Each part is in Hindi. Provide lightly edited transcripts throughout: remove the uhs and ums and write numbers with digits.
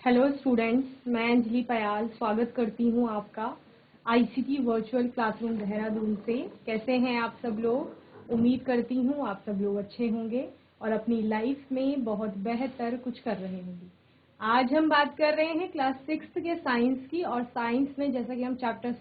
हेलो स्टूडेंट्स, मैं अंजलि पयाल स्वागत करती हूँ आपका आईसीटी वर्चुअल क्लासरूम देहरादून से। कैसे हैं आप सब लोग? उम्मीद करती हूँ आप सब लोग अच्छे होंगे और अपनी लाइफ में बहुत बेहतर कुछ कर रहे होंगे। आज हम बात कर रहे हैं क्लास 6 के साइंस की, और साइंस में जैसा कि हम चैप्टर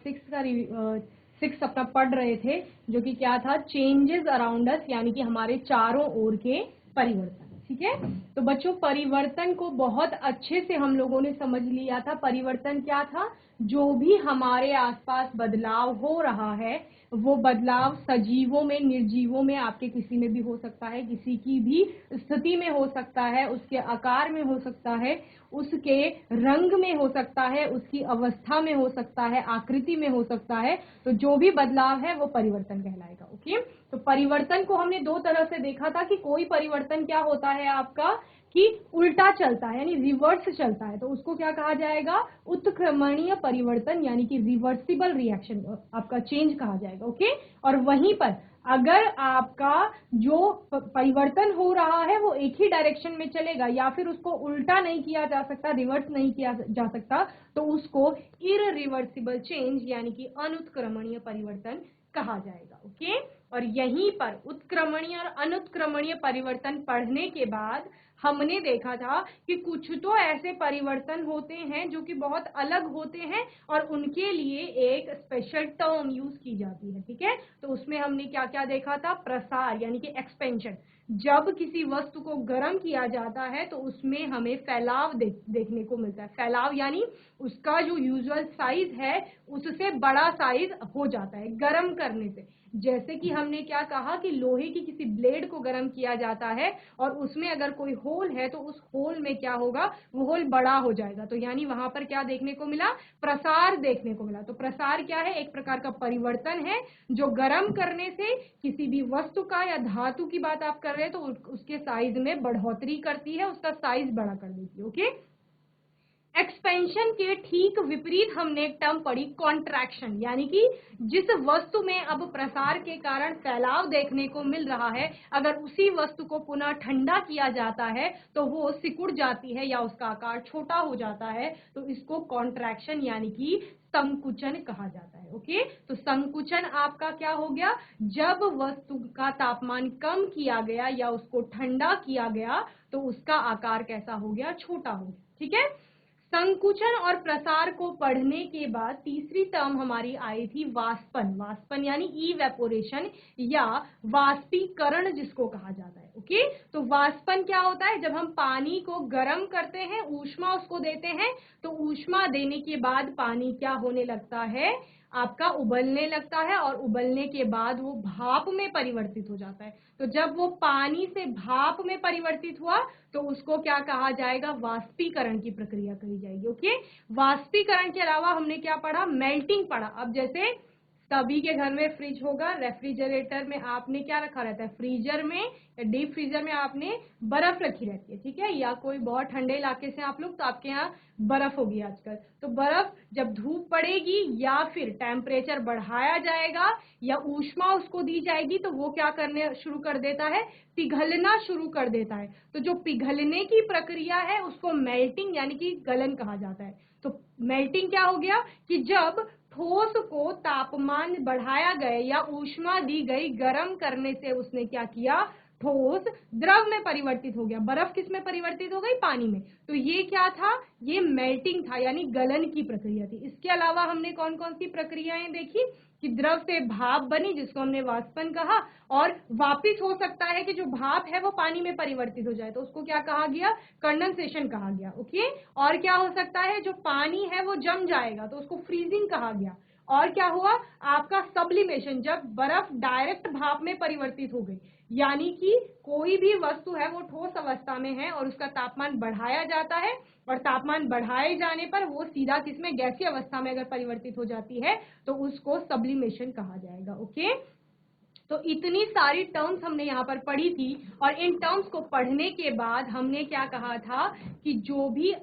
6 अपना पढ़ रहे थे, जो कि क्या था, चेंजेस अराउंड अस, यानी कि हमारे चारों ओर के परिवर्तन। ठीक है, तो बच्चों परिवर्तन को बहुत अच्छे से हम लोगों ने समझ लिया था। परिवर्तन क्या था? जो भी हमारे आसपास बदलाव हो रहा है, वो बदलाव सजीवों में, निर्जीवों में, आपके किसी में भी हो सकता है, किसी की भी स्थिति में हो सकता है, उसके आकार में हो सकता है, उसके रंग में हो सकता है, उसकी अवस्था में हो सकता है, आकृति में हो सकता है। तो जो भी बदलाव है वो परिवर्तन कहलाएगा। ओके, तो परिवर्तन को हमने दो तरह से देखा था कि कोई परिवर्तन क्या होता है आपका कि उल्टा चलता है, यानी रिवर्स चलता है, तो उसको क्या कहा जाएगा? उत्क्रमणीय परिवर्तन, यानी कि रिवर्सिबल रिएक्शन, आपका चेंज कहा जाएगा। ओके, और वहीं पर अगर आपका जो परिवर्तन हो रहा है वो एक ही डायरेक्शन में चलेगा या फिर उसको उल्टा नहीं किया जा सकता, रिवर्स नहीं किया जा सकता, तो उसको इररिवर्सिबल चेंज यानी कि अनुत्क्रमणीय परिवर्तन कहा जाएगा। ओके, और यहीं पर उत्क्रमणीय और अनुत्क्रमणीय परिवर्तन पढ़ने के बाद हमने देखा था कि कुछ तो ऐसे परिवर्तन होते हैं जो कि बहुत अलग होते हैं और उनके लिए एक स्पेशल टर्म यूज की जाती है। ठीक है, तो उसमें हमने क्या क्या देखा था? प्रसार यानी कि एक्सपेंशन। जब किसी वस्तु को गर्म किया जाता है तो उसमें हमें फैलाव देखने को मिलता है। फैलाव यानी उसका जो यूजुअल साइज है उससे बड़ा साइज हो जाता है गर्म करने से। जैसे कि हमने क्या कहा कि लोहे की किसी ब्लेड को गर्म किया जाता है और उसमें अगर कोई होल है तो उस होल में क्या होगा? वो होल बड़ा हो जाएगा। तो यानी वहां पर क्या देखने को मिला? प्रसार देखने को मिला। तो प्रसार क्या है? एक प्रकार का परिवर्तन है जो गर्म करने से किसी भी वस्तु का या धातु की बात आप कर रहे हैं तो उसके साइज में बढ़ोतरी करती है, उसका साइज बड़ा कर देती है। ओके, एक्सपेंशन के ठीक विपरीत हमने एक टर्म पढ़ी, कॉन्ट्रैक्शन, यानी कि जिस वस्तु में अब प्रसार के कारण फैलाव देखने को मिल रहा है, अगर उसी वस्तु को पुनः ठंडा किया जाता है तो वो सिकुड़ जाती है या उसका आकार छोटा हो जाता है, तो इसको कॉन्ट्रैक्शन यानी कि संकुचन कहा जाता है। ओके, तो संकुचन आपका क्या हो गया? जब वस्तु का तापमान कम किया गया या उसको ठंडा किया गया तो उसका आकार कैसा हो गया? छोटा हो गया। ठीक है, संकुचन और प्रसार को पढ़ने के बाद तीसरी टर्म हमारी आई थी वाष्पन। वाष्पन यानी इवेपोरेशन या वाष्पीकरण जिसको कहा जाता है। ओके, तो वाष्पन क्या होता है? जब हम पानी को गर्म करते हैं, ऊष्मा उसको देते हैं, तो ऊष्मा देने के बाद पानी क्या होने लगता है? आपका उबलने लगता है और उबलने के बाद वो भाप में परिवर्तित हो जाता है। तो जब वो पानी से भाप में परिवर्तित हुआ तो उसको क्या कहा जाएगा? वाष्पीकरण की प्रक्रिया कही जाएगी। ओके, वाष्पीकरण के अलावा हमने क्या पढ़ा? मेल्टिंग पढ़ा। अब जैसे सभी के घर में फ्रिज होगा, रेफ्रिजरेटर में आपने क्या रखा रहता है? फ्रीजर में या डीप फ्रीजर में आपने बर्फ रखी रहती है। ठीक है, या कोई बहुत ठंडे इलाके से आप लोग, तो आपके यहाँ बर्फ होगी आजकल। तो बर्फ जब धूप पड़ेगी या फिर टेम्परेचर बढ़ाया जाएगा या ऊष्मा उसको दी जाएगी तो वो क्या करने शुरू कर देता है? पिघलना शुरू कर देता है। तो जो पिघलने की प्रक्रिया है उसको मेल्टिंग यानी कि गलन कहा जाता है। तो मेल्टिंग क्या हो गया कि जब ठोस को तापमान बढ़ाया गया या ऊष्मा दी गई, गर्म करने से उसने क्या किया? ठोस द्रव में परिवर्तित हो गया। बर्फ किस में परिवर्तित हो गई? पानी में। तो ये क्या था? ये मेल्टिंग था, यानी गलन की प्रक्रिया थी। इसके अलावा हमने कौन कौन सी प्रक्रियाएं देखी कि द्रव से भाप बनी जिसको हमने वाष्पन कहा, और वापिस हो सकता है कि जो भाप है वो पानी में परिवर्तित हो जाए तो उसको क्या कहा गया? कंडेंसेशन कहा गया। ओके, और क्या हो सकता है? जो पानी है वो जम जाएगा तो उसको फ्रीजिंग कहा गया। और क्या हुआ? आपका सब्लिमेशन, जब बर्फ डायरेक्ट भाप में परिवर्तित हो गई, यानी कि कोई भी वस्तु है वो ठोस अवस्था में है और उसका तापमान बढ़ाया जाता है, और तापमान बढ़ाए जाने पर वो सीधा किसमें? गैसीय अवस्था में अगर परिवर्तित हो जाती है तो उसको सब्लिमेशन कहा जाएगा। ओके, तो इतनी सारी टर्म्स हमने यहाँ पर पढ़ी थी, और इन टर्म्स को पढ़ने के बाद हमने क्या कहा था कि जो भी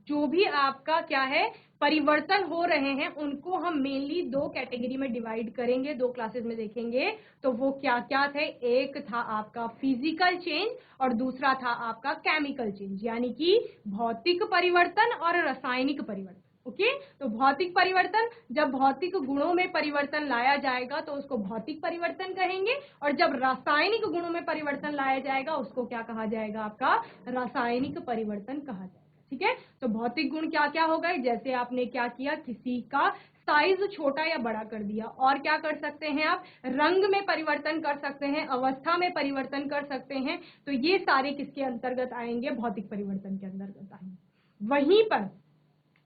जो भी आपका क्या है परिवर्तन हो रहे हैं उनको हम मेनली दो कैटेगरी में डिवाइड करेंगे, दो क्लासेस में देखेंगे। तो वो क्या क्या थे, एक था आपका फिजिकल चेंज और दूसरा था आपका केमिकल चेंज, यानी कि भौतिक परिवर्तन और रासायनिक परिवर्तन। ओके, तो भौतिक परिवर्तन, जब भौतिक गुणों में परिवर्तन लाया जाएगा तो उसको भौतिक परिवर्तन कहेंगे, और जब रासायनिक गुणों में परिवर्तन लाया जाएगा उसको क्या कहा जाएगा, आपका रासायनिक परिवर्तन कहा जाएगा। ठीक है, तो भौतिक गुण क्या क्या हो गए, जैसे आपने क्या किया, किसी का साइज छोटा या बड़ा कर दिया, और क्या कर सकते हैं आप, रंग में परिवर्तन कर सकते हैं, अवस्था में परिवर्तन कर सकते हैं। तो ये सारे किसके अंतर्गत आएंगे, भौतिक परिवर्तन के अंतर्गत आएंगे। वहीं पर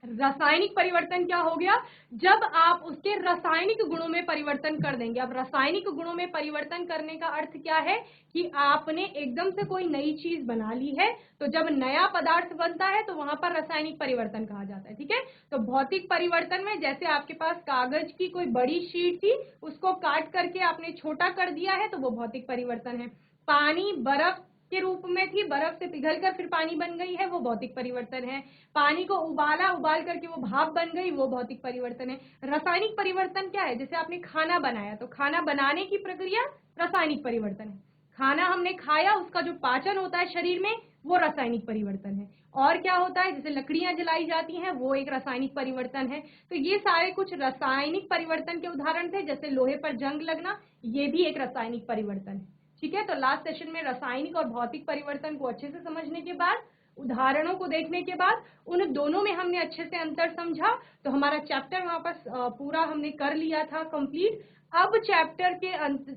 रासायनिक परिवर्तन क्या हो गया, जब आप उसके रासायनिक गुणों में परिवर्तन कर देंगे। अब रासायनिक गुणों में परिवर्तन करने का अर्थ क्या है कि आपने एकदम से कोई नई चीज बना ली है, तो जब नया पदार्थ बनता है तो वहां पर रासायनिक परिवर्तन कहा जाता है। ठीक है, तो भौतिक परिवर्तन में जैसे आपके पास कागज की कोई बड़ी शीट थी, उसको काट करके आपने छोटा कर दिया है, तो वो भौतिक परिवर्तन है। पानी बर्फ के रूप में थी, बर्फ से पिघलकर फिर पानी बन गई है, वो भौतिक परिवर्तन है। पानी को उबाला, उबाल करके वो भाप बन गई, वो भौतिक परिवर्तन है। रासायनिक परिवर्तन क्या है, जैसे आपने खाना बनाया तो खाना बनाने की प्रक्रिया रासायनिक परिवर्तन है। खाना हमने खाया, उसका जो पाचन होता है शरीर में, वो रासायनिक परिवर्तन है। और क्या होता है, जैसे लकड़ियां जलाई जाती हैं, वो एक रासायनिक परिवर्तन है। तो ये सारे कुछ रासायनिक परिवर्तन के उदाहरण थे। जैसे लोहे पर जंग लगना, ये भी एक रासायनिक परिवर्तन है। ठीक है, तो लास्ट सेशन में रासायनिक और भौतिक परिवर्तन को अच्छे से समझने के बाद, उदाहरणों को देखने के बाद, उन दोनों में हमने अच्छे से अंतर समझा, तो हमारा चैप्टर वहां पर पूरा हमने कर लिया था कंप्लीट। अब चैप्टर के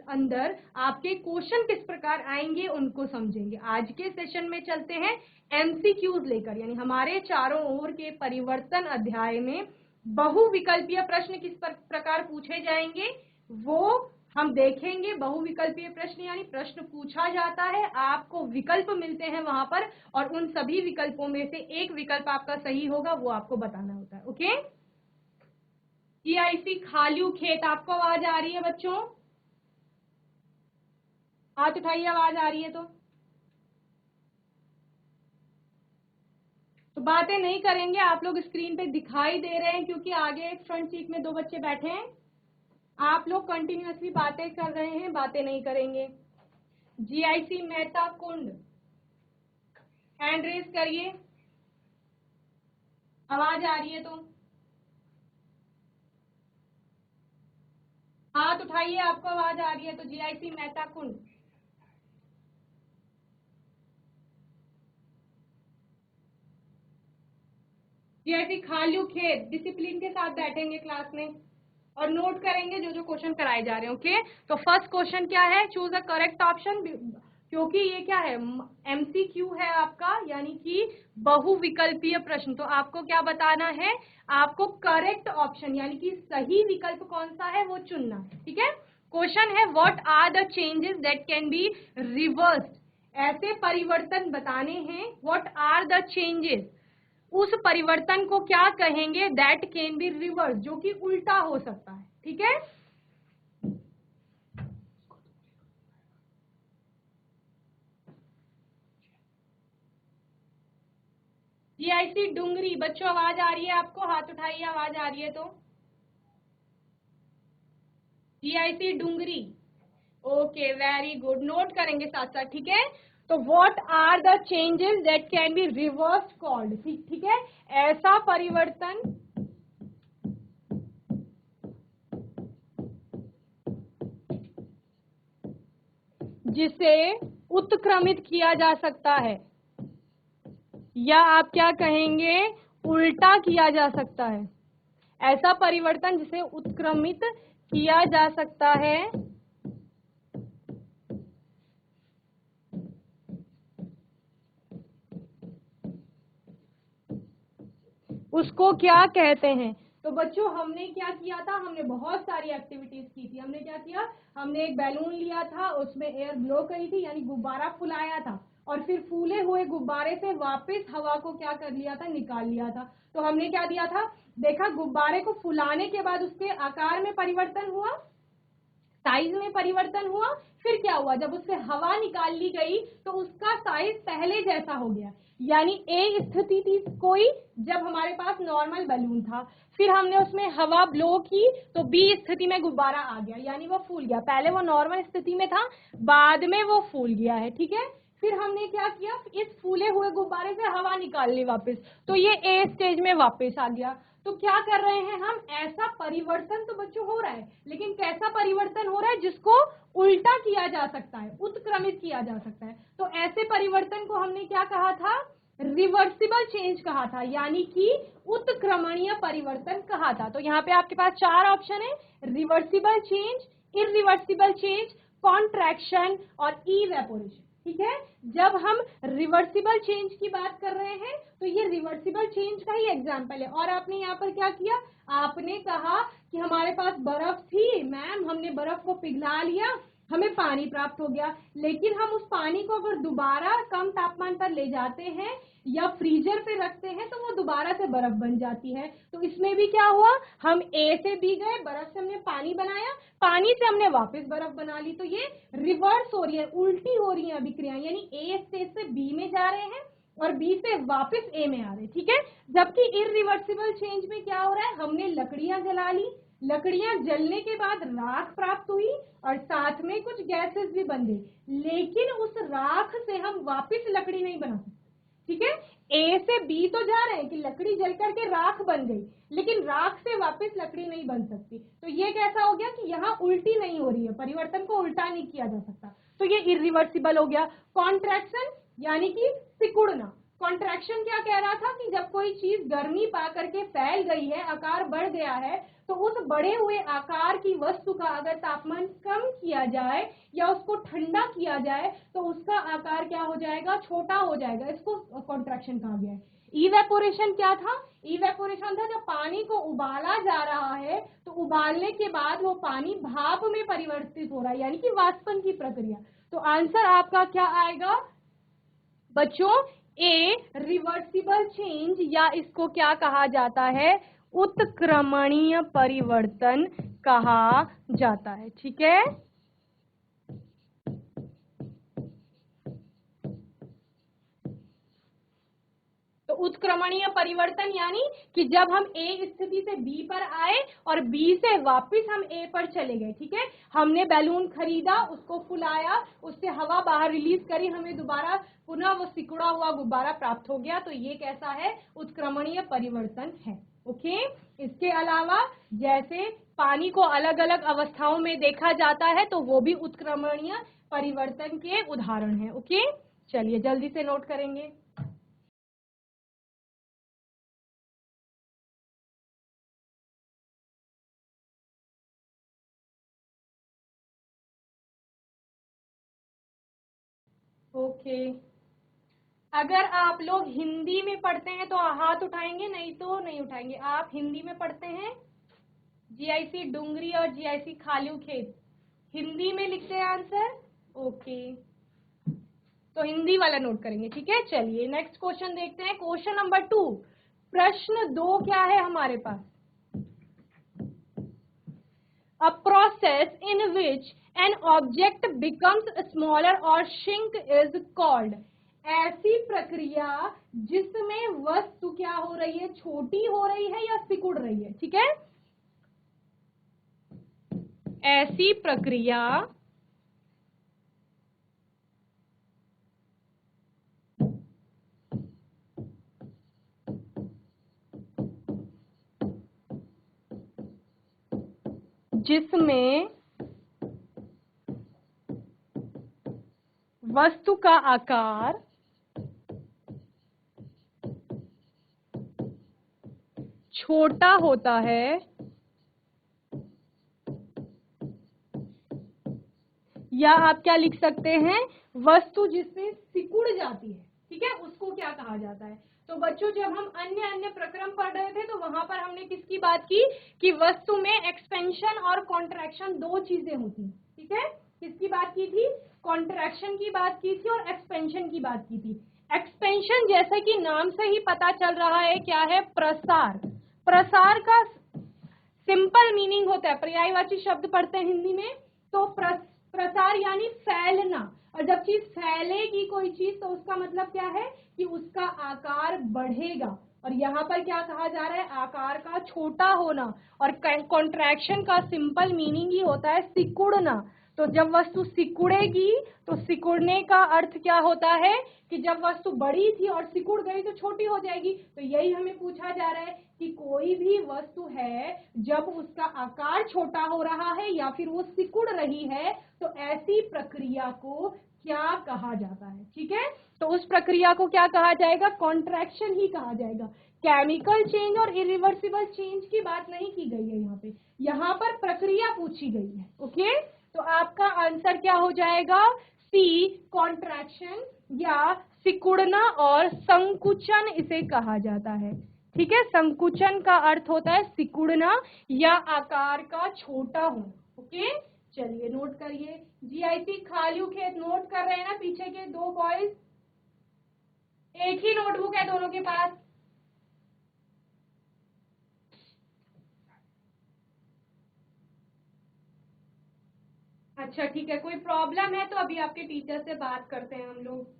अंदर आपके क्वेश्चन किस प्रकार आएंगे उनको समझेंगे। आज के सेशन में चलते हैं एमसीक्यूज लेकर, यानी हमारे चारों ओर के परिवर्तन अध्याय में बहुविकल्पीय प्रश्न किस प्रकार पूछे जाएंगे वो हम देखेंगे। बहुविकल्पीय प्रश्न यानी प्रश्न पूछा जाता है, आपको विकल्प मिलते हैं वहां पर, और उन सभी विकल्पों में से एक विकल्प आपका सही होगा, वो आपको बताना होता है। ओके, जीआईसी खालू खेत, आपको आवाज आ रही है बच्चों, हाथ उठाइए आवाज आ रही है। तो बातें नहीं करेंगे आप लोग, स्क्रीन पे दिखाई दे रहे हैं क्योंकि आगे एक फ्रंट सीट में दो बच्चे बैठे हैं। आप लोग कंटिन्यूअसली बातें कर रहे हैं, बातें नहीं करेंगे। जीआईसी मेहता कुंड, हैंड रेज करिए, आवाज आ रही है तो हाथ उठाइए, आपको आवाज आ रही है तो। जीआईसी मेहता कुंड, जीआईसी खालू खेत, डिसिप्लिन के साथ बैठेंगे क्लास में और नोट करेंगे जो जो क्वेश्चन कराए जा रहे हैं। ओके, तो फर्स्ट क्वेश्चन क्या है, चूज अ करेक्ट ऑप्शन, क्योंकि ये क्या है, एमसीक्यू है आपका, यानी कि बहुविकल्पीय प्रश्न। तो आपको क्या बताना है, आपको करेक्ट ऑप्शन यानी कि सही विकल्प कौन सा है वो चुनना है। ठीक है, क्वेश्चन है what are the changes that can be reversed, ऐसे परिवर्तन बताने हैं, व्हाट आर द चेंजेस, उस परिवर्तन को क्या कहेंगे, दैट कैन बी रिवर्स, जो कि उल्टा हो सकता है। ठीक है, जीआईसी डुंगरी, बच्चों आवाज आ रही है आपको, हाथ उठाइए आवाज आ रही है तो। GIC Dungri, okay very good, note करेंगे साथ साथ। ठीक है, तो what are the changes that can be reverse called, ठीक है, ऐसा परिवर्तन जिसे उत्क्रमित किया जा सकता है, या आप क्या कहेंगे उल्टा किया जा सकता है। ऐसा परिवर्तन जिसे उत्क्रमित किया जा सकता है उसको क्या कहते हैं। तो बच्चों हमने क्या किया था, हमने बहुत सारी एक्टिविटीज की थी। हमने क्या किया, हमने एक बैलून लिया था, उसमें एयर ब्लो करी थी, यानी गुब्बारा फुलाया था, और फिर फूले हुए गुब्बारे से वापस हवा को क्या कर लिया था, निकाल लिया था। तो हमने क्या दिया था, देखा गुब्बारे को फुलाने के बाद उसके आकार में परिवर्तन हुआ, साइज में परिवर्तन हुआ, फिर क्या हुआ, जब उससे हवा निकाल ली गई तो उसका साइज पहले जैसा हो गया। यानी ए स्थिति थी कोई जब हमारे पास नॉर्मल बलून था, फिर हमने उसमें हवा ब्लो की तो बी स्थिति में गुब्बारा आ गया, यानी वो फूल गया। पहले वो नॉर्मल स्थिति में था, बाद में वो फूल गया है, ठीक है। फिर हमने क्या किया, इस फूले हुए गुब्बारे से हवा निकाल ली वापस, तो ये ए स्टेज में वापस आ गया। तो क्या कर रहे हैं हम, ऐसा परिवर्तन तो बच्चों हो रहा है, लेकिन कैसा परिवर्तन हो रहा है जिसको उल्टा किया जा सकता है, उत्क्रमित किया जा सकता है। तो ऐसे परिवर्तन को हमने क्या कहा था, रिवर्सिबल चेंज कहा था, यानी कि उत्क्रमणीय परिवर्तन कहा था। तो यहाँ पे आपके पास 4 ऑप्शन है, reversible change, irreversible change, contraction और इवेपोरेशन, ठीक है। जब हम रिवर्सिबल चेंज की बात कर रहे हैं तो ये रिवर्सिबल चेंज का ही एग्जांपल है। और आपने यहाँ पर क्या किया, आपने कहा कि हमारे पास बर्फ थी मैम, हमने बर्फ को पिघला लिया, हमें पानी प्राप्त हो गया, लेकिन हम उस पानी को अगर दोबारा कम तापमान पर ले जाते हैं या फ्रीजर पे रखते हैं तो वो दोबारा से बर्फ बन जाती है। तो इसमें भी क्या हुआ, हम ए से बी गए, बर्फ से हमने पानी बनाया, पानी से हमने वापस बर्फ बना ली। तो ये रिवर्स हो रही है, उल्टी हो रही है अभिक्रिया, यानी ए स्टेज से बी में जा रहे हैं और बी से वापस ए में आ रहे हैं, ठीक है। जबकि इरिवर्सिबल चेंज में क्या हो रहा है, हमने लकड़ियां जला ली, लकड़ियां जलने के बाद राख प्राप्त हुई और साथ में कुछ गैसेस भी बन गई, लेकिन उस राख से हम वापस लकड़ी नहीं बना सकते, ठीक है। ए से बी तो जा रहे हैं कि लकड़ी जल करके राख बन गई, लेकिन राख से वापस लकड़ी नहीं बन सकती। तो ये कैसा हो गया कि यहाँ उल्टी नहीं हो रही है, परिवर्तन को उल्टा नहीं किया जा सकता, तो ये इरिवर्सिबल हो गया। कॉन्ट्रैक्शन यानी कि सिकुड़ना। कॉन्ट्रैक्शन क्या कह रहा था कि जब कोई चीज गर्मी पा करके फैल गई है, आकार बढ़ गया है, तो उस बढ़े हुए आकार की वस्तु का अगर तापमान कम किया जाए या उसको ठंडा किया जाए तो उसका आकार क्या हो जाएगा, छोटा हो जाएगा, इसको कॉन्ट्रैक्शन कहा गया है। इवेपोरेशन क्या था, इवेपोरेशन था जब पानी को उबाला जा रहा है तो उबालने के बाद वो पानी भाप में परिवर्तित हो रहा है, यानी कि वाष्पन की प्रक्रिया। तो आंसर आपका क्या आएगा बच्चों, ए रिवर्सिबल चेंज, या इसको क्या कहा जाता है, उत्क्रमणीय परिवर्तन कहा जाता है, ठीक है। तो उत्क्रमणीय परिवर्तन यानी कि जब हम ए स्थिति से बी पर आए और बी से वापस हम ए पर चले गए, ठीक है। हमने बैलून खरीदा, उसको फुलाया, उससे हवा बाहर रिलीज करी, हमें दोबारा पुनः वो सिकुड़ा हुआ गुब्बारा प्राप्त हो गया, तो ये कैसा है, उत्क्रमणीय परिवर्तन है, ओके। इसके अलावा जैसे पानी को अलग अलग अवस्थाओं में देखा जाता है तो वो भी उत्क्रमणीय परिवर्तन के उदाहरण है, ओके। चलिए जल्दी से नोट करेंगे। ओके, अगर आप लोग हिंदी में पढ़ते हैं तो हाथ उठाएंगे, नहीं तो नहीं उठाएंगे। आप हिंदी में पढ़ते हैं, जीआईसी डुंगरी और जीआईसी खालू खेत, हिंदी में लिखते हैं आंसर, ओके। तो हिंदी वाला नोट करेंगे, ठीक है। चलिए नेक्स्ट क्वेश्चन देखते हैं, क्वेश्चन नंबर 2। प्रश्न 2 क्या है हमारे पास, a process in which an object becomes smaller or shrink is called, ऐसी प्रक्रिया जिसमें वस्तु क्या हो रही है, छोटी हो रही है या सिकुड़ रही है, ठीक है। ऐसी प्रक्रिया जिसमें वस्तु का आकार छोटा होता है या आप क्या लिख सकते हैं, वस्तु जिसमें सिकुड़ जाती है, ठीक है, उसको क्या कहा जाता है। तो बच्चों जब हम अन्य प्रक्रम पढ़ रहे थे तो वहां पर हमने किसकी बात की कि वस्तु में एक्सपेंशन और कॉन्ट्रैक्शन दो चीजें होती हैं, ठीक है। किसकी बात की थी, कॉन्ट्रैक्शन की बात की थी और एक्सपेंशन की बात की थी। एक्सपेंशन जैसे कि नाम से ही पता चल रहा है क्या है, प्रसार। प्रसार का सिंपल मीनिंग होता है, पर्यायवाची शब्द पढ़ते हैं हिंदी में तो प्रसार यानी फैलना। और जब चीज फैलेगी कोई चीज तो उसका मतलब क्या है कि उसका आकार बढ़ेगा। और यहाँ पर क्या कहा जा रहा है, आकार का छोटा होना। और कॉन्ट्रैक्शन का सिंपल मीनिंग ही होता है सिकुड़ना। तो जब वस्तु सिकुड़ेगी तो सिकुड़ने का अर्थ क्या होता है कि जब वस्तु बड़ी थी और सिकुड़ गई तो छोटी हो जाएगी। तो यही हमें पूछा जा रहा है कि कोई भी वस्तु है जब उसका आकार छोटा हो रहा है या फिर वो सिकुड़ रही है तो ऐसी प्रक्रिया को क्या कहा जाता है। ठीक है, तो उस प्रक्रिया को क्या कहा जाएगा, कॉन्ट्रैक्शन ही कहा जाएगा। केमिकल चेंज और इरिवर्सिबल चेंज की बात नहीं की गई है यहाँ पे, यहाँ पर प्रक्रिया पूछी गई है। ओके, तो आपका आंसर क्या हो जाएगा, सी, कॉन्ट्रैक्शन या सिकुड़ना और संकुचन इसे कहा जाता है। ठीक है, संकुचन का अर्थ होता है सिकुड़ना या आकार का छोटा होना। ओके, चलिए नोट करिए। जीआईसी खालू खेत नोट कर रहे हैं ना, पीछे के दो बॉयज, एक ही नोटबुक है दोनों के पास। अच्छा ठीक है, कोई प्रॉब्लम है तो अभी आपके टीचर से बात करते हैं हम लोग।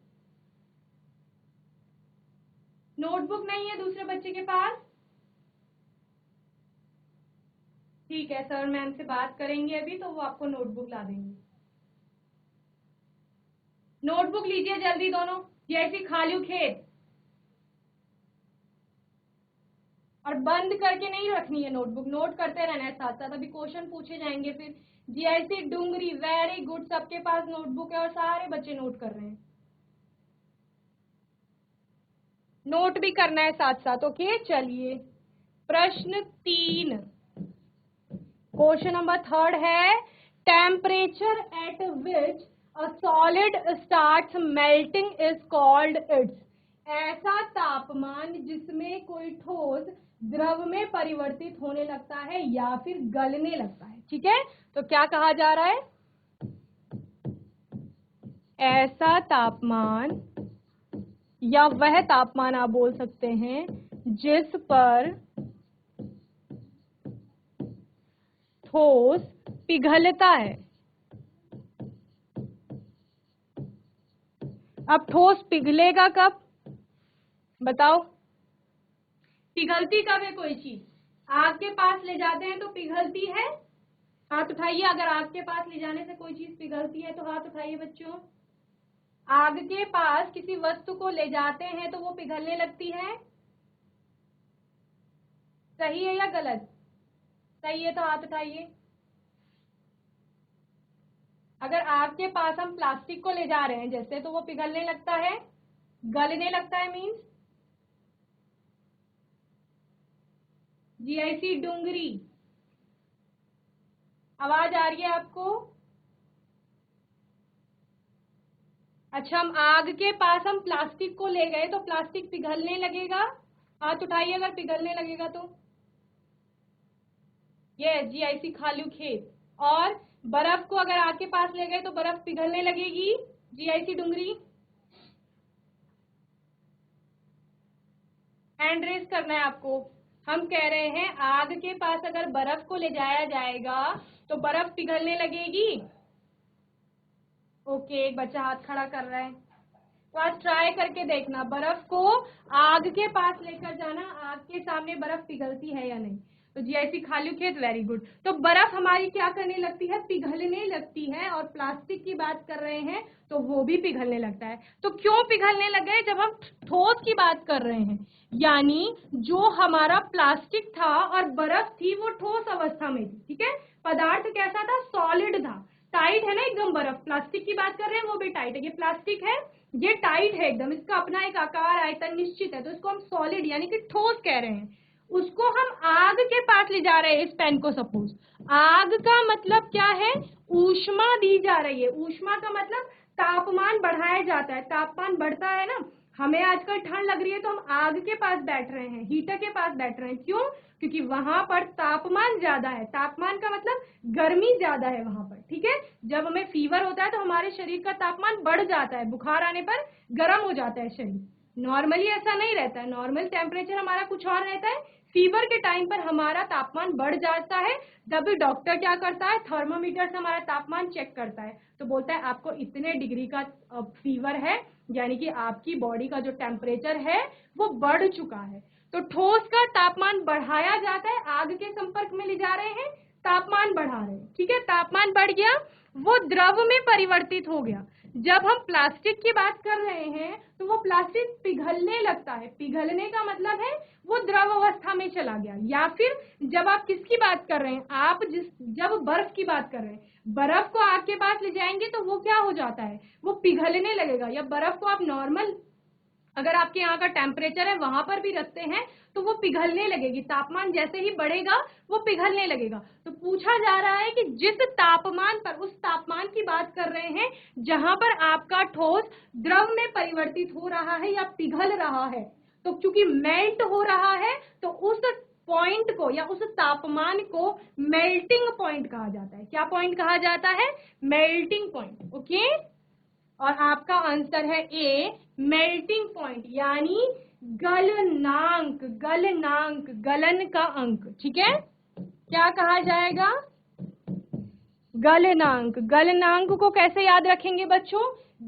नोटबुक नहीं है दूसरे बच्चे के पास? ठीक है, सर मैम से बात करेंगे अभी तो वो आपको नोटबुक ला देंगे। नोटबुक लीजिए जल्दी दोनों, जैसी खालू खेत, और बंद करके नहीं रखनी है नोटबुक, नोट करते रहना है साथ साथ, अभी क्वेश्चन पूछे जाएंगे फिर। जीआईसी डुंगरी, वेरी गुड, सबके पास नोटबुक है और सारे बच्चे नोट कर रहे हैं। नोट भी करना है साथ साथ। ओके, चलिए प्रश्न 3, क्वेश्चन नंबर 3 है, temperature at which a solid starts melting is called its. ऐसा तापमान जिसमें कोई ठोस द्रव में परिवर्तित होने लगता है या फिर गलने लगता है। ठीक है, तो क्या कहा जा रहा है, ऐसा तापमान या वह तापमान आप बोल सकते हैं जिस पर ठोस पिघलता है। अब ठोस पिघलेगा कब, बताओ, पिघलती कब है कोई चीज, आग के पास ले जाते हैं तो पिघलती है। हाथ उठाइए, अगर आग के पास ले जाने से कोई चीज पिघलती है तो हाथ उठाइए बच्चों। आग के पास किसी वस्तु को ले जाते हैं तो वो पिघलने लगती है, सही है या गलत? सही है तो हाथ उठाइए। अगर आग के पास हम प्लास्टिक को ले जा रहे हैं जैसे तो वो पिघलने लगता है, गलने लगता है मीन्स। जीआईसी डुंगरी, आवाज आ रही है आपको? अच्छा, हम आग के पास हम प्लास्टिक को ले गए तो प्लास्टिक पिघलने लगेगा, हाथ उठाइए अगर पिघलने लगेगा तो। ये जीआईसी खालू खेत। और बर्फ को अगर आग के पास ले गए तो बर्फ पिघलने लगेगी, जीआईसी डुंगरी। हैंड रेज करना है आपको। हम कह रहे हैं आग के पास अगर बर्फ को ले जाया जाएगा तो बर्फ पिघलने लगेगी। ओके, एक बच्चा हाथ खड़ा कर रहा है, तो आज ट्राई करके देखना, बर्फ को आग के पास लेकर जाना, आग के सामने बर्फ पिघलती है या नहीं। तो जीआईसी खालू खेत, वेरी गुड। तो बर्फ हमारी क्या करने लगती है, पिघलने लगती है। और प्लास्टिक की बात कर रहे हैं तो वो भी पिघलने लगता है। तो क्यों पिघलने लगे, जब हम ठोस की बात कर रहे हैं, यानी जो हमारा प्लास्टिक था और बर्फ थी वो ठोस अवस्था में थी। ठीक है, पदार्थ कैसा था, सॉलिड था, टाइट है ना एकदम। बर्फ, प्लास्टिक की बात कर रहे हैं वो भी टाइट है, ये प्लास्टिक है, ये टाइट है एकदम, इसका अपना एक आकार आयतन निश्चित है, तो इसको हम सॉलिड यानी कि ठोस कह रहे हैं। उसको हम आग के पास ले जा रहे हैं, इस पेन को सपोज, आग का मतलब क्या है, ऊष्मा दी जा रही है। ऊष्मा का मतलब तापमान बढ़ाया जाता है, तापमान बढ़ता है ना। हमें आजकल ठंड लग रही है तो हम आग के पास बैठ रहे हैं, हीटर के पास बैठ रहे हैं, क्यों, क्योंकि वहां पर तापमान ज्यादा है। तापमान का मतलब गर्मी ज्यादा है वहां पर। ठीक है, जब हमें फीवर होता है तो हमारे शरीर का तापमान बढ़ जाता है, बुखार आने पर गर्म हो जाता है शरीर। नॉर्मली ऐसा नहीं रहता है, नॉर्मल टेम्परेचर हमारा कुछ और रहता है, फीवर के टाइम पर हमारा तापमान बढ़ जाता है, तभी डॉक्टर क्या करता है, थर्मोमीटर से हमारा तापमान चेक करता है, तो बोलता है आपको इतने डिग्री का फीवर है, यानी कि आपकी बॉडी का जो टेम्परेचर है वो बढ़ चुका है। तो ठोस का तापमान बढ़ाया जाता है, आग के संपर्क में ले जा रहे हैं, तापमान बढ़ा रहे हैं, ठीक है। तापमान बढ़ गया, वो द्रव में परिवर्तित हो गया। जब हम प्लास्टिक की बात कर रहे हैं तो वो प्लास्टिक पिघलने लगता है, पिघलने का मतलब है वो द्रव अवस्था में चला गया। या फिर जब आप किसकी बात कर रहे हैं, आप जब बर्फ की बात कर रहे हैं, बर्फ को आग के पास ले जाएंगे तो वो क्या हो जाता है, वो पिघलने लगेगा। या बर्फ को आप नॉर्मल, अगर आपके यहाँ का टेम्परेचर है वहां पर भी रखते हैं तो वो पिघलने लगेगी, तापमान जैसे ही बढ़ेगा वो पिघलने लगेगा। तो पूछा जा रहा है कि जिस तापमान पर, उस तापमान की बात कर रहे हैं जहां पर आपका ठोस द्रव में परिवर्तित हो रहा है या पिघल रहा है। तो क्योंकि मेल्ट हो रहा है तो उस पॉइंट को या उस तापमान को मेल्टिंग पॉइंट कहा जाता है। क्या पॉइंट कहा जाता है, मेल्टिंग पॉइंट। ओके, और आपका आंसर है ए, मेल्टिंग पॉइंट, यानी गलनांक। गलनांक, गलन का अंक, ठीक है। क्या कहा जाएगा, गलनांक। गलनांक को कैसे याद रखेंगे बच्चों,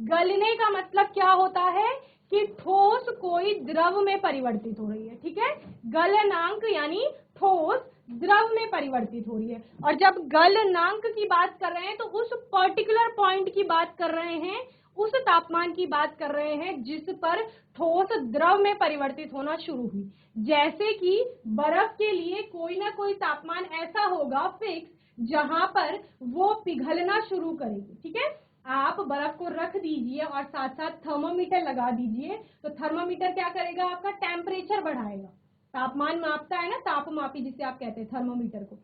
गलने का मतलब क्या होता है कि ठोस कोई द्रव में परिवर्तित हो रही है, ठीक है। गलनांक यानी ठोस द्रव में परिवर्तित हो रही है। और जब गलनांक की बात कर रहे हैं तो उस पर्टिकुलर पॉइंट की बात कर रहे हैं, उस तापमान की बात कर रहे हैं जिस पर ठोस द्रव में परिवर्तित होना शुरू हुई। जैसे कि बर्फ के लिए कोई ना कोई तापमान ऐसा होगा फिक्स जहां पर वो पिघलना शुरू करेगी, ठीक है। आप बर्फ को रख दीजिए और साथ साथ थर्मोमीटर लगा दीजिए, तो थर्मोमीटर क्या करेगा, आपका टेम्परेचर बढ़ाएगा। तापमान मापता है ना, तापमापी जिसे आप कहते हैं थर्मोमीटर को,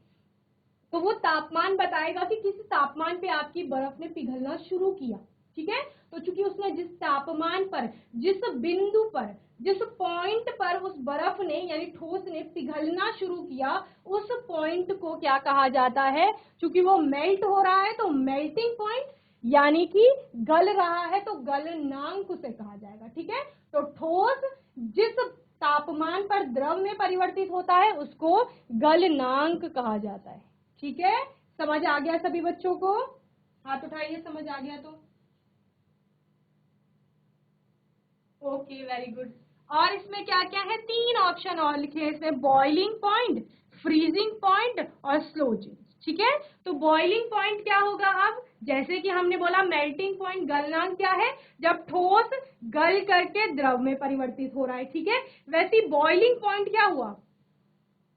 तो वो तापमान बताएगा कि किस तापमान पे आपकी बर्फ ने पिघलना शुरू किया, ठीक है। तो चूंकि उसने जिस तापमान पर, जिस बिंदु पर, जिस पॉइंट पर उस बर्फ ने यानी ठोस ने पिघलना शुरू किया, उस पॉइंट को क्या कहा जाता है, चूंकि वो मेल्ट हो रहा है तो मेल्टिंग पॉइंट, यानी कि गल रहा है तो गलनांक उसे कहा जाएगा, ठीक है। तो ठोस जिस तापमान पर द्रव में परिवर्तित होता है उसको गलनांक कहा जाता है, ठीक है। समझ आ गया सभी बच्चों को, हाथ उठाइए समझ आ गया तो। Okay, very good. और इसमें क्या क्या है, 3 ऑप्शन और लिखे हैं इसमें, बॉइलिंग पॉइंट, फ्रीजिंग पॉइंट और स्लो चेंज, ठीक है। तो बॉइलिंग पॉइंट क्या होगा, अब जैसे कि हमने बोला मेल्टिंग पॉइंट, गलनांक क्या है, जब ठोस गल करके द्रव में परिवर्तित हो रहा है, ठीक है। वैसे बॉइलिंग पॉइंट क्या हुआ,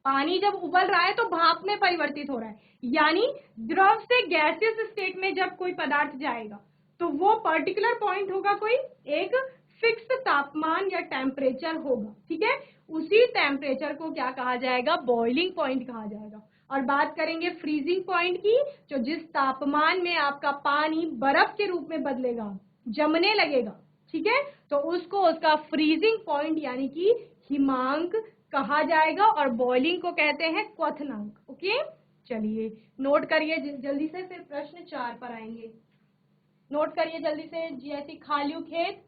पानी जब उबल रहा है तो भाप में परिवर्तित हो रहा है, यानी द्रव से गैसियस स्टेट में जब कोई पदार्थ जाएगा तो वो पर्टिकुलर पॉइंट होगा, कोई एक फिक्स तापमान या टेम्परेचर होगा, ठीक है। उसी टेम्परेचर को क्या कहा जाएगा, बॉइलिंग पॉइंट कहा जाएगा। और बात करेंगे फ्रीजिंग पॉइंट की, जो जिस तापमान में आपका पानी बर्फ के रूप में बदलेगा, जमने लगेगा, ठीक है, तो उसको उसका फ्रीजिंग पॉइंट यानी कि हिमांक कहा जाएगा। और बॉइलिंग को कहते हैं क्वथनांक। ओके, चलिए नोट करिए जल्दी से, फिर प्रश्न 4 पर आएंगे। नोट करिए जल्दी से, जैसी खालियो खेत,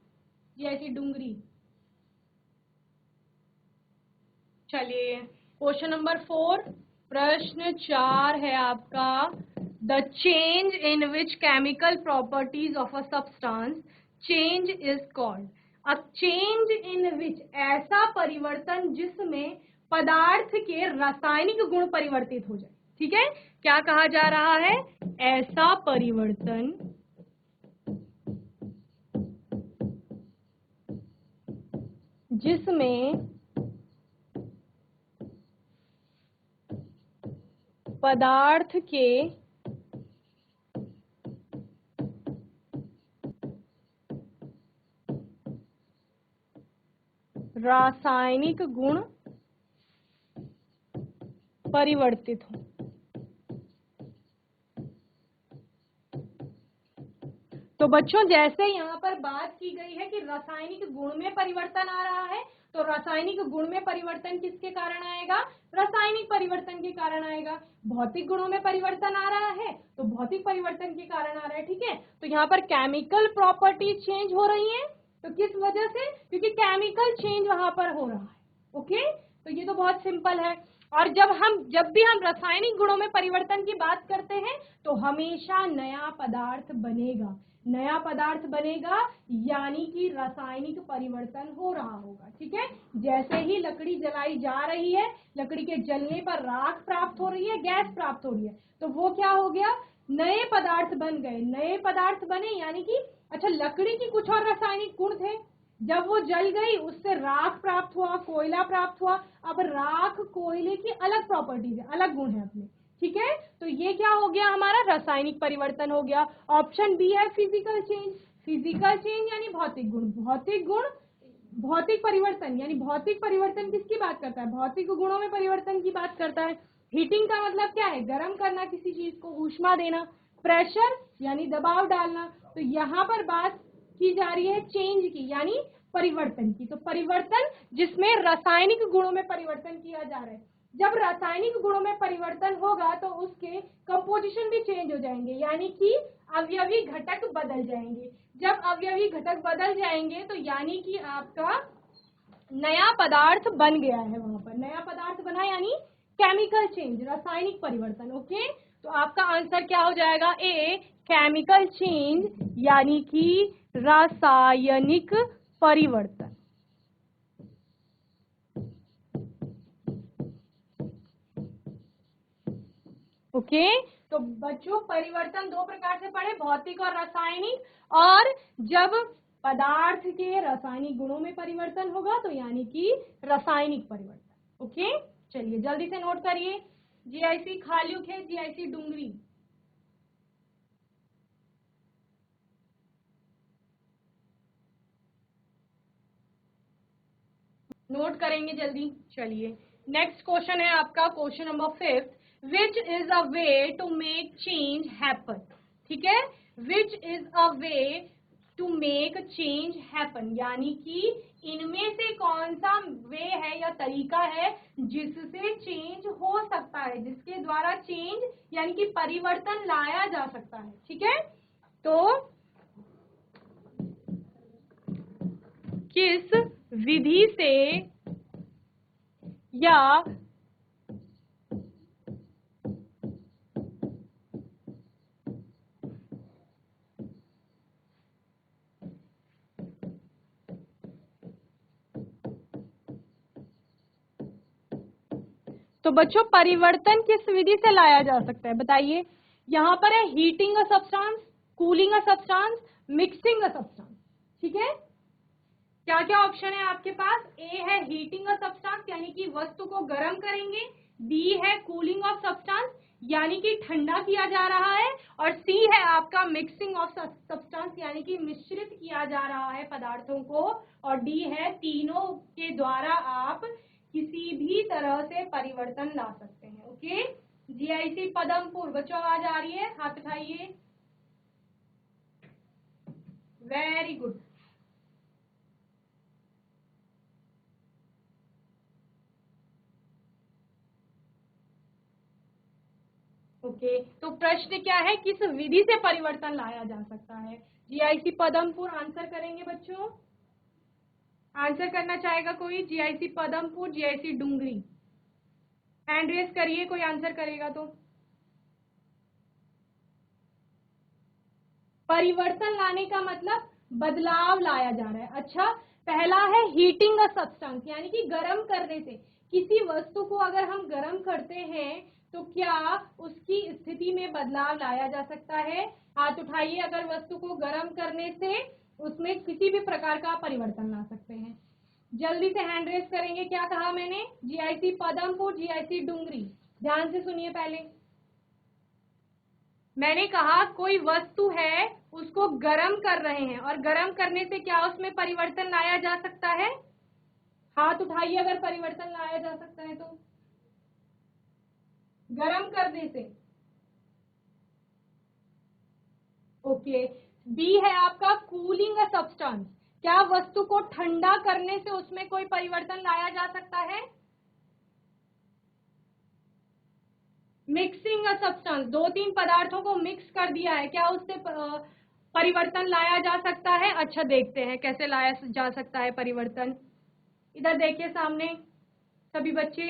जैसी डूंगरी। चलिए क्वेश्चन नंबर 4, प्रश्न 4 है आपका, the change in which chemical properties of a substance change is called. A change in which, ऐसा परिवर्तन जिसमें पदार्थ के रासायनिक गुण परिवर्तित हो जाए, ठीक है। क्या कहा जा रहा है, ऐसा परिवर्तन जिसमें पदार्थ के रासायनिक गुण परिवर्तित हो। तो बच्चों जैसे यहाँ पर बात की गई है कि रासायनिक गुण में परिवर्तन आ रहा है, तो रासायनिक गुण में परिवर्तन किसके कारण आएगा, रासायनिक परिवर्तन के कारण आएगा। भौतिक गुणों में परिवर्तन आ रहा है तो भौतिक परिवर्तन के कारण आ रहा है, ठीक है। तो यहाँ पर केमिकल प्रॉपर्टीज चेंज हो रही है, तो किस वजह से, क्योंकि केमिकल चेंज वहां पर हो रहा है। ओके, तो ये तो बहुत सिंपल है। और जब भी हम रासायनिक गुणों में परिवर्तन की बात करते हैं तो हमेशा नया पदार्थ बनेगा, नया पदार्थ बनेगा यानी कि रासायनिक परिवर्तन हो रहा होगा। ठीक है, जैसे ही लकड़ी जलाई जा रही है, लकड़ी के जलने पर राख प्राप्त हो रही है, गैस प्राप्त हो रही है, तो वो क्या हो गया, नए पदार्थ बन गए। नए पदार्थ बने यानी कि अच्छा, लकड़ी की कुछ और रासायनिक गुण थे, जब वो जल गई उससे राख प्राप्त हुआ, कोयला प्राप्त हुआ। अब राख कोयले की अलग प्रॉपर्टीज है, अलग गुण है अपने। ठीक है, तो ये क्या हो गया, हमारा रासायनिक परिवर्तन हो गया। ऑप्शन बी है फिजिकल चेंज। फिजिकल चेंज यानी भौतिक गुण, भौतिक गुण, भौतिक परिवर्तन यानी भौतिक परिवर्तन किसकी बात करता है, भौतिक गुणों में परिवर्तन की बात करता है। हीटिंग का मतलब क्या है, गर्म करना किसी चीज को, ऊष्मा देना। प्रेशर यानी दबाव डालना। तो यहाँ पर बात की जा रही है चेंज की यानी परिवर्तन की। तो परिवर्तन जिसमें रासायनिक गुणों में परिवर्तन किया जा रहा है। जब रासायनिक गुणों में परिवर्तन होगा तो उसके कंपोजिशन भी चेंज हो जाएंगे यानी कि अवयवी घटक बदल जाएंगे। जब अवयवी घटक बदल जाएंगे तो यानी कि आपका नया पदार्थ बन गया है, वहां पर नया पदार्थ बना यानी केमिकल चेंज, रासायनिक परिवर्तन। ओके, तो आपका आंसर क्या हो जाएगा, ए, केमिकल चेंज यानी कि रासायनिक परिवर्तन। ओके, तो बच्चों परिवर्तन दो प्रकार से पढ़े, भौतिक और रासायनिक। और जब पदार्थ के रासायनिक गुणों में परिवर्तन होगा तो यानी कि रासायनिक परिवर्तन। ओके, चलिए जल्दी से नोट करिए। जीआईसी खालुक है, जीआईसी डुंगरी। नोट करेंगे जल्दी। चलिए नेक्स्ट क्वेश्चन है आपका, question number 5, which is a way to make change happen. ठीक है, which is a way to make change happen यानी कि इनमें से कौन सा वे है या तरीका है जिससे चेंज हो सकता है, जिसके द्वारा चेंज यानी कि परिवर्तन लाया जा सकता है। ठीक है, तो किस विधि से या तो बच्चों परिवर्तन किस विधि से लाया जा सकता है बताइए। यहाँ पर है heating a substance, cooling a substance, mixing a substance. ठीक है, क्या क्या ऑप्शन है आपके पास, ए है हीटिंग अ सब्सटेंस यानी कि वस्तु को गर्म करेंगे, बी है कूलिंग ऑफ सब्सटेंस यानी कि ठंडा किया जा रहा है, और सी है आपका मिक्सिंग ऑफ सब्सटेंस यानी कि मिश्रित किया जा रहा है पदार्थों को, और डी है तीनों के द्वारा आप किसी भी तरह से परिवर्तन ला सकते हैं। ओके, जीआईसी पदमपुर बच्चों आवाज आ रही है, हाथ उठाइए। Very good. ओके, तो प्रश्न क्या है, किस विधि से परिवर्तन लाया जा सकता है। जीआईसी पदमपुर आंसर करेंगे बच्चों, आंसर करना चाहेगा कोई, GIC Padampur, GIC Dungri, hand raise करिए कोई आंसर करेगा तो। परिवर्तन लाने का मतलब बदलाव लाया जा रहा है। अच्छा, पहला है हीटिंग अ सब्सटेंस यानी कि गर्म करने से, किसी वस्तु को अगर हम गर्म करते हैं तो क्या उसकी स्थिति में बदलाव लाया जा सकता है, हाथ उठाइए अगर वस्तु को गर्म करने से उसमें किसी भी प्रकार का परिवर्तन ला सकते हैं। जल्दी से हैंड रेस करेंगे। क्या कहा मैंने, जीआईसी पदमपुर, जीआईसी डुंगरी, ध्यान से सुनिए पहले। मैंने कहा कोई वस्तु है उसको गर्म कर रहे हैं और गर्म करने से क्या उसमें परिवर्तन लाया जा सकता है, हाथ उठाइए अगर परिवर्तन लाया जा सकता है तो, गर्म करने से। ओके, बी है आपका कूलिंग अ सब्सटेंस, क्या वस्तु को ठंडा करने से उसमें कोई परिवर्तन लाया जा सकता है। मिक्सिंग अ सब्सटेंस, दो तीन पदार्थों को मिक्स कर दिया है, क्या उससे परिवर्तन लाया जा सकता है। अच्छा देखते हैं कैसे लाया जा सकता है परिवर्तन, इधर देखिए सामने, सभी बच्चे?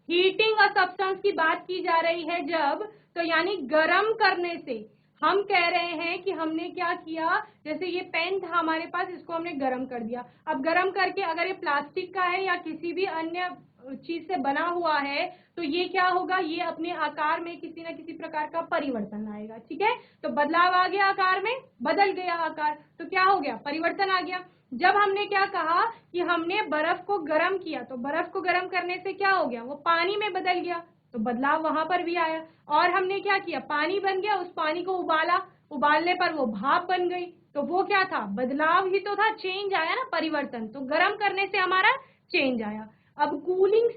हीटिंग अ सब्सटेंस की बात की जा रही है जब, तो यानी गर्म करने से। हम कह रहे हैं कि हमने क्या किया, जैसे ये पेन था हमारे पास, इसको हमने गर्म कर दिया। अब गर्म करके अगर ये प्लास्टिक का है या किसी भी अन्य चीज से बना हुआ है, तो ये क्या होगा, ये अपने आकार में किसी न किसी प्रकार का परिवर्तन लाएगा। ठीक है, तो बदलाव आ गया, आकार में बदल गया आकार, तो क्या हो गया, परिवर्तन आ गया। जब हमने क्या कहा कि हमने बर्फ को गर्म किया, तो बर्फ को गर्म करने से क्या हो गया, वो पानी में बदल गया, तो बदलाव वहां पर भी आया। और हमने क्या किया, पानी बन गया, उस पानी को उबाला, उबालने पर वो भाप बन गई, तो वो क्या था, बदलाव ही तो था, चेंज आया ना, परिवर्तन। तो गर्म करने से हमारा चेंज आया। अब कूलिंग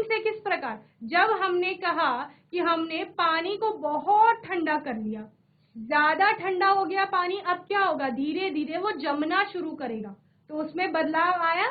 से किस प्रकार, जब हमने कहा कि हमने पानी को बहुत ठंडा कर लिया, ज्यादा ठंडा हो गया पानी, अब क्या होगा, धीरे धीरे वो जमना शुरू करेगा, तो उसमें बदलाव आया।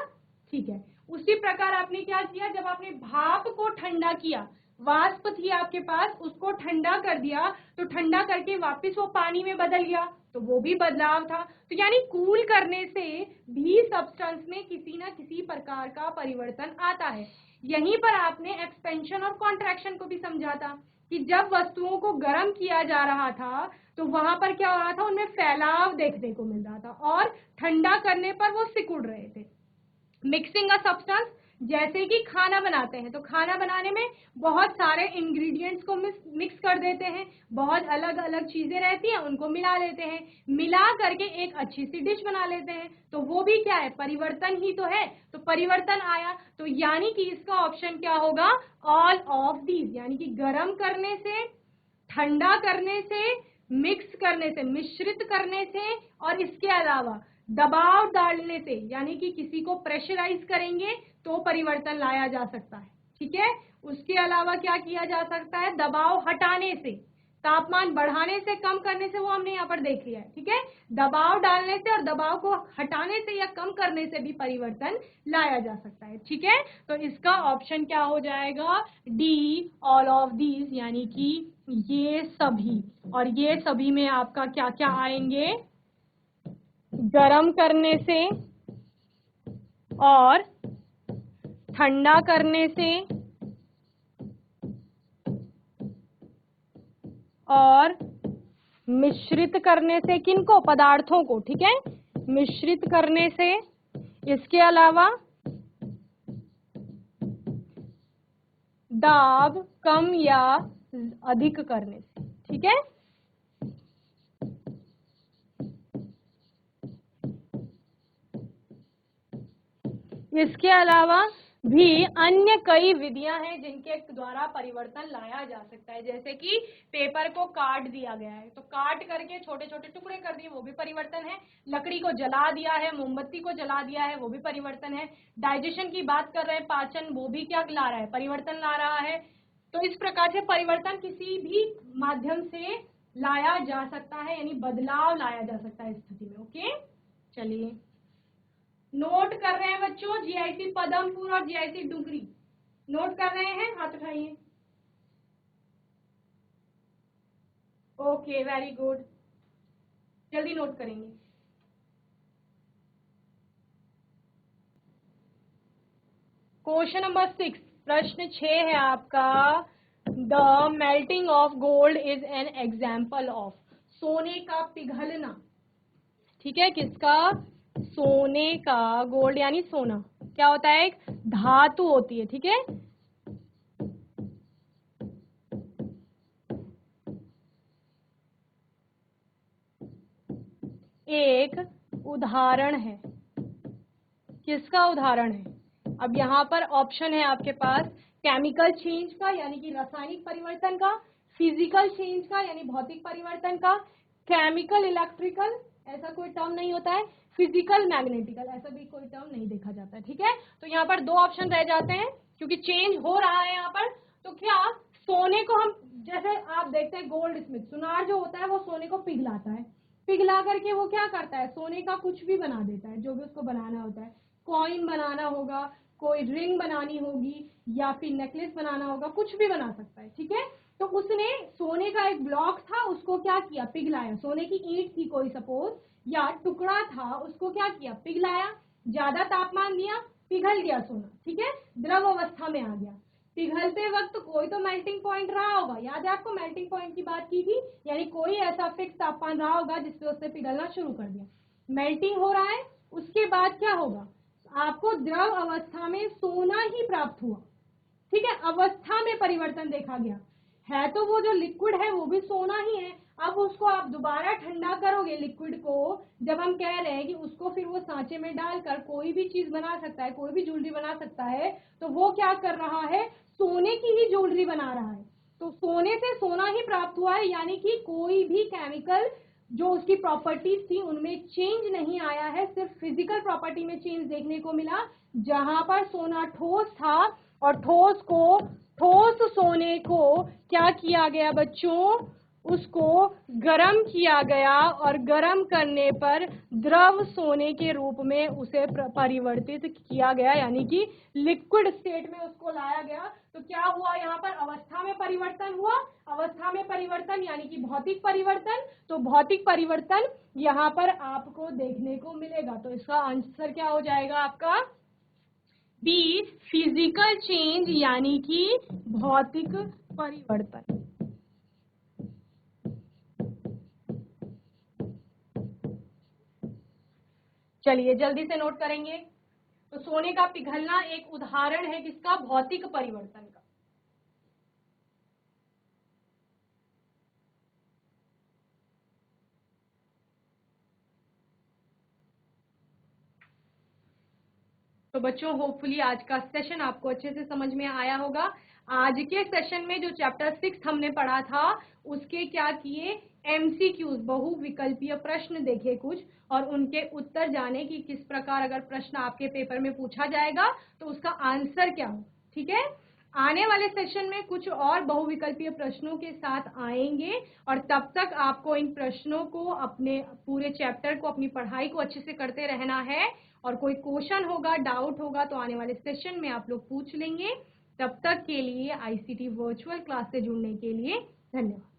ठीक है, उसी प्रकार आपने क्या किया, जब आपने भाप को ठंडा किया, वाष्प थी आपके पास, उसको ठंडा कर दिया, तो ठंडा करके वापस वो पानी में बदल गया, तो वो भी बदलाव था। तो यानी कूल करने से भी सब्सटेंस में किसी ना किसी प्रकार का परिवर्तन आता है। यहीं पर आपने एक्सपेंशन और कॉन्ट्रैक्शन को भी समझा था कि जब वस्तुओं को गर्म किया जा रहा था, तो वहां पर क्या हो रहा था, उनमें फैलाव देखने को मिल रहा था, और ठंडा करने पर वो सिकुड़ रहे थे। मिक्सिंग अ सब्सटेंस, जैसे कि खाना बनाते हैं, तो खाना बनाने में बहुत सारे इंग्रेडिएंट्स को मिक्स कर देते हैं, बहुत अलग अलग चीजें रहती हैं, उनको मिला लेते हैं, मिला करके एक अच्छी सी डिश बना लेते हैं, तो वो भी क्या है, परिवर्तन ही तो है। तो परिवर्तन आया, तो यानी कि इसका ऑप्शन क्या होगा, ऑल ऑफ दीज, यानी कि गर्म करने से, ठंडा करने से, मिक्स करने से, मिश्रित करने से, और इसके अलावा दबाव डालने से, यानी कि किसी को प्रेशराइज करेंगे तो परिवर्तन लाया जा सकता है। ठीक है, उसके अलावा क्या किया जा सकता है, दबाव हटाने से, तापमान बढ़ाने से, कम करने से, वो हमने यहाँ पर देख लिया है। ठीक है, दबाव डालने से और दबाव को हटाने से या कम करने से भी परिवर्तन लाया जा सकता है। ठीक है, तो इसका ऑप्शन क्या हो जाएगा, डी, ऑल ऑफ दीज, यानी कि ये सभी। और ये सभी में आपका क्या क्या आएंगे, गरम करने से और ठंडा करने से और मिश्रित करने से, किनको, पदार्थों को। ठीक है, मिश्रित करने से, इसके अलावा दाब कम या अधिक करने से। ठीक है, इसके अलावा भी अन्य कई विधियां हैं जिनके द्वारा परिवर्तन लाया जा सकता है, जैसे कि पेपर को काट दिया गया है, तो काट करके छोटे छोटे टुकड़े कर दिए, वो भी परिवर्तन है। लकड़ी को जला दिया है, मोमबत्ती को जला दिया है, वो भी परिवर्तन है। डाइजेशन की बात कर रहे हैं, पाचन, वो भी क्या ला रहा है, परिवर्तन ला रहा है। तो इस प्रकार से परिवर्तन किसी भी माध्यम से लाया जा सकता है, यानी बदलाव लाया जा सकता है स्थिति में। ओके, चलिए नोट कर रहे हैं बच्चों, जीआईसी पदमपुर और जीआईसी डुगरी, नोट कर रहे हैं, हाथ उठाइए। ओके, वेरी गुड, जल्दी नोट करेंगे। क्वेश्चन नंबर 6, प्रश्न 6 है आपका, the melting of gold is an example of, सोने का पिघलना। ठीक है, किसका, सोने का, गोल्ड यानी सोना क्या होता है, एक धातु होती है। ठीक है, एक उदाहरण है, किसका उदाहरण है। अब यहाँ पर ऑप्शन है आपके पास, केमिकल चेंज का यानी कि रासायनिक परिवर्तन का, फिजिकल चेंज का यानी भौतिक परिवर्तन का, केमिकल इलेक्ट्रिकल ऐसा कोई टर्म नहीं होता है, फिजिकल मैग्नेटिकल ऐसा भी कोई टर्म नहीं देखा जाता है। ठीक है, तो यहाँ पर दो ऑप्शन रह जाते हैं क्योंकि चेंज हो रहा है यहाँ पर। तो क्या, सोने को हम, जैसे आप देखते हैं गोल्ड स्मिथ, सुनार जो होता है वो सोने को पिघलाता है, पिघला करके वो क्या करता है, सोने का कुछ भी बना देता है, जो भी उसको बनाना होता है, कॉइन बनाना होगा, कोई रिंग बनानी होगी, या फिर नेकलेस बनाना होगा, कुछ भी बना सकता है। ठीक है, तो उसने सोने का एक ब्लॉक था, उसको क्या किया, पिघलाया, सोने की ईंट थी कोई सपोज, या टुकड़ा था, उसको क्या किया, पिघलाया, ज्यादा तापमान दिया, पिघल गया सोना, ठीक है, द्रव अवस्था में आ गया। पिघलते वक्त कोई तो मेल्टिंग पॉइंट रहा होगा, याद है आपको मेल्टिंग पॉइंट की बात की थी, यानी कोई ऐसा फिक्स तापमान रहा होगा जिससे उससे पिघलना शुरू कर दिया। मेल्टिंग हो रहा है, उसके बाद क्या होगा, आपको द्रव अवस्था में सोना ही प्राप्त हुआ, ठीक है, अवस्था में परिवर्तन देखा गया है, तो वो जो लिक्विड है वो भी सोना ही है। अब उसको आप दोबारा ठंडा करोगे लिक्विड को, जब हम कह रहे हैं कि उसको फिर वो सांचे में डालकर कोई भी चीज बना सकता है, कोई भी ज्वेलरी बना सकता है, तो वो क्या कर रहा है, सोने की ही ज्वेलरी बना रहा है। तो सोने से सोना ही प्राप्त हुआ है, यानी कि कोई भी केमिकल जो उसकी प्रॉपर्टीज थी उनमें चेंज नहीं आया है, सिर्फ फिजिकल प्रॉपर्टी में चेंज देखने को मिला। जहां पर सोना ठोस था और ठोस सोने को क्या किया गया बच्चों, उसको गर्म किया गया और गर्म करने पर द्रव सोने के रूप में उसे परिवर्तित किया गया, यानी कि लिक्विड स्टेट में उसको लाया गया। तो क्या हुआ, यहाँ पर अवस्था में परिवर्तन हुआ, अवस्था में परिवर्तन यानी कि भौतिक परिवर्तन, तो भौतिक परिवर्तन यहाँ पर आपको देखने को मिलेगा। तो इसका आंसर क्या हो जाएगा आपका, बी, फिजिकल चेंज यानी कि भौतिक परिवर्तन। चलिए जल्दी से नोट करेंगे। तो सोने का पिघलना एक उदाहरण है किसका, भौतिक परिवर्तन का। तो बच्चों होपफुली आज का सेशन आपको अच्छे से समझ में आया होगा। आज के सेशन में जो चैप्टर 6 हमने पढ़ा था उसके क्या किए, एमसीक्यूज, बहुविकल्पीय प्रश्न देखे कुछ, और उनके उत्तर जाने कि किस प्रकार अगर प्रश्न आपके पेपर में पूछा जाएगा तो उसका आंसर क्या हो, ठीक है। आने वाले सेशन में कुछ और बहुविकल्पीय प्रश्नों के साथ आएंगे, और तब तक आपको इन प्रश्नों को, अपने पूरे चैप्टर को, अपनी पढ़ाई को अच्छे से करते रहना है। और कोई क्वेश्चन होगा, डाउट होगा तो आने वाले सेशन में आप लोग पूछ लेंगे। तब तक के लिए आईसीटी वर्चुअल क्लास से जुड़ने के लिए धन्यवाद।